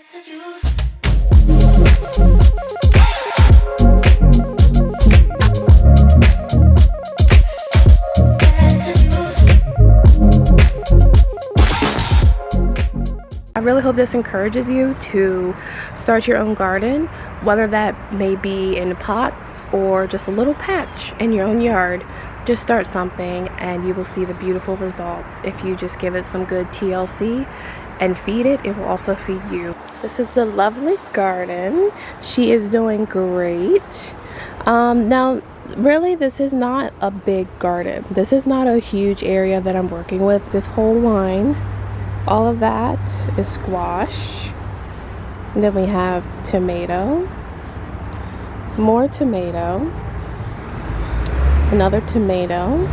I really hope this encourages you to start your own garden, whether that may be in pots or just a little patch in your own yard. Just start something and you will see the beautiful results. If you just give it some good TLC and feed it, it will also feed you. This is the lovely garden. She is doing great. Now, really, this is not a big garden. This is not a huge area that I'm working with. This whole line, all of that is squash. And then we have tomato, more tomato, another tomato,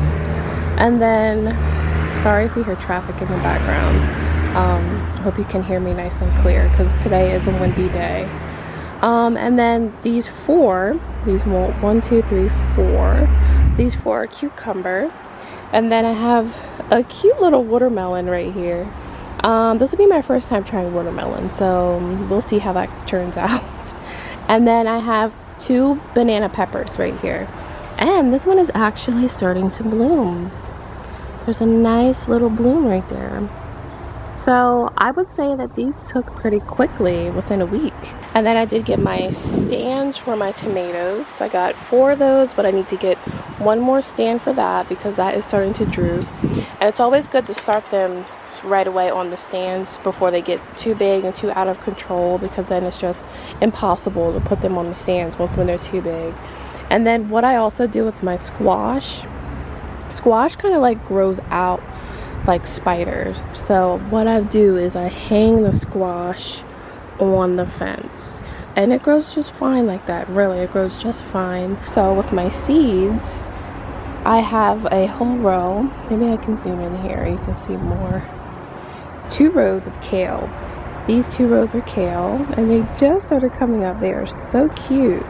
and then, sorry if you hear traffic in the background. I hope you can hear me nice and clear because today is a windy day. And then these four are cucumber. And then I have a cute little watermelon right here. This will be my first time trying watermelon, so we'll see how that turns out. And then I have 2 banana peppers right here. And this one is actually starting to bloom. There's a nice little bloom right there. So I would say that these took pretty quickly within a week. And then I did get my stands for my tomatoes. I got 4 of those, but I need to get 1 more stand for that because that is starting to droop. And it's always good to start them right away on the stands before they get too big and too out of control, because then it's just impossible to put them on the stands when they're too big. And then what I also do with my squash kind of like grows out like spiders. So what I do is I hang the squash on the fence and it grows just fine like that. Really, it grows just fine. So with my seeds, I have a whole row. Maybe I can zoom in here, you can see more. 2 rows of kale. These 2 rows are kale and they just started coming up. They are so cute.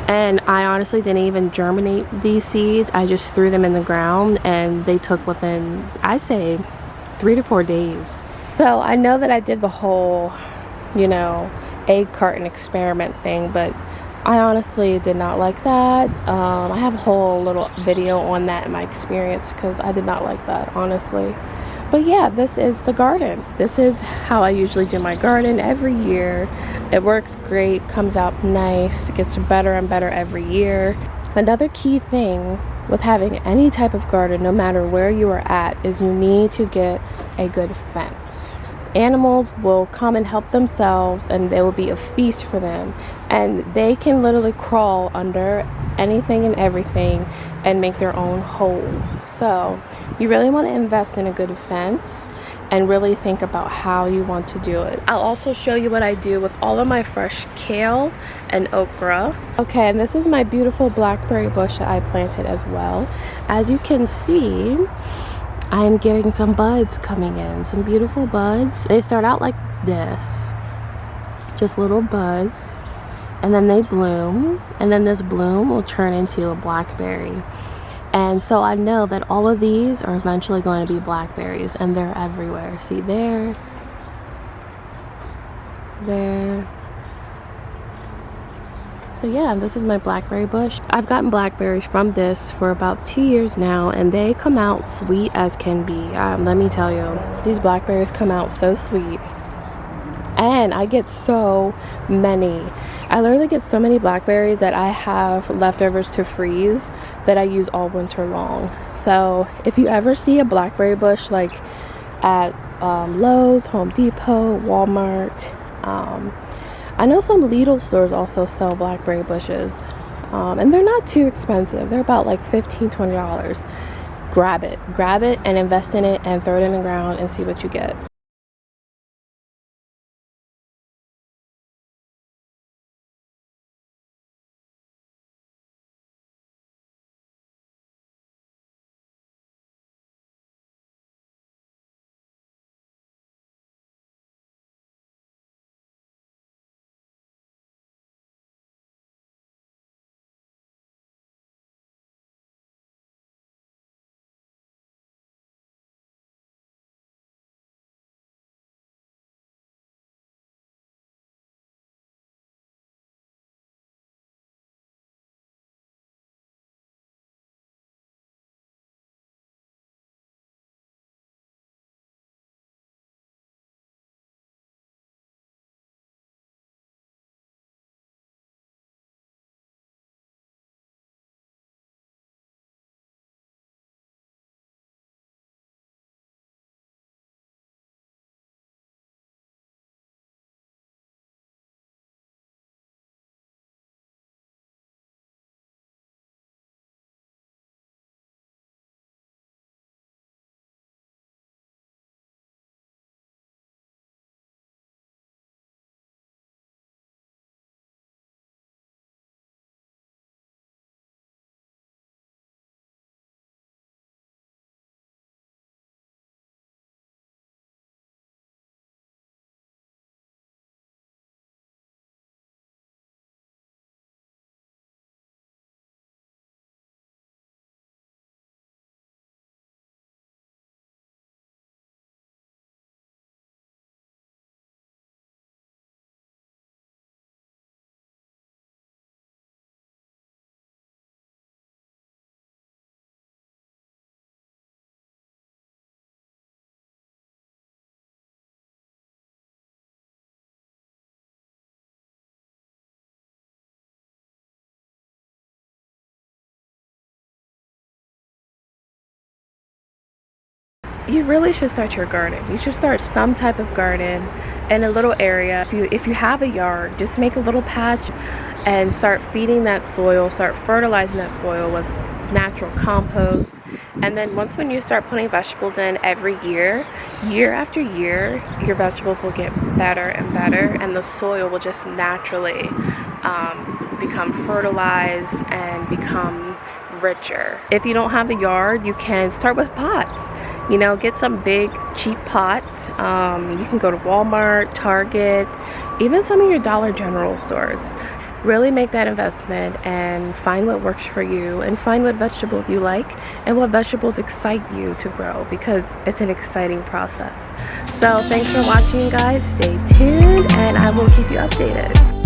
And I honestly didn't even germinate these seeds. I just threw them in the ground and they took within, I say, 3 to 4 days. So I know that I did the whole, egg carton experiment thing, but I honestly did not like that. I have a whole little video on that in my experience because I did not like that, honestly. But yeah, this is the garden. This is how I usually do my garden every year. It works great, comes out nice, gets better and better every year. Another key thing with having any type of garden, no matter where you are at, is you need to get a good fence. Animals will come and help themselves and there will be a feast for them. And they can literally crawl under anything and everything and make their own holes. So you really want to invest in a good fence and really think about how you want to do it. I'll also show you what I do with all of my fresh kale and okra. Okay, and this is my beautiful blackberry bush that I planted as well. As you can see, I am getting some buds coming in, some beautiful buds. They start out like this, just little buds, and then they bloom, and then this bloom will turn into a blackberry. And so I know that all of these are eventually going to be blackberries, and they're everywhere. See, there. So yeah, this is my blackberry bush. I've gotten blackberries from this for about 2 years now, and they come out sweet as can be. Let me tell you, these blackberries come out so sweet. And I get so many. I literally get so many blackberries that I have leftovers to freeze that I use all winter long. So if you ever see a blackberry bush like at Lowe's, Home Depot, Walmart, I know some Lidl stores also sell blackberry bushes, and they're not too expensive. They're about like $15-20. Grab it and invest in it and throw it in the ground and see what you get. you really should start your garden. You should start some type of garden in a little area. If you have a yard, just make a little patch and start feeding that soil, start fertilizing that soil with natural compost. And then when you start putting vegetables in every year, year after year, your vegetables will get better and better, and the soil will just naturally become fertilized and become richer. If you don't have a yard, you can start with pots. You know, get some big cheap pots. You can go to Walmart, Target, even some of your Dollar General stores. Really make that investment and find what works for you, and find what vegetables you like and what vegetables excite you to grow, because it's an exciting process. So thanks for watching, guys. Stay tuned and I will keep you updated.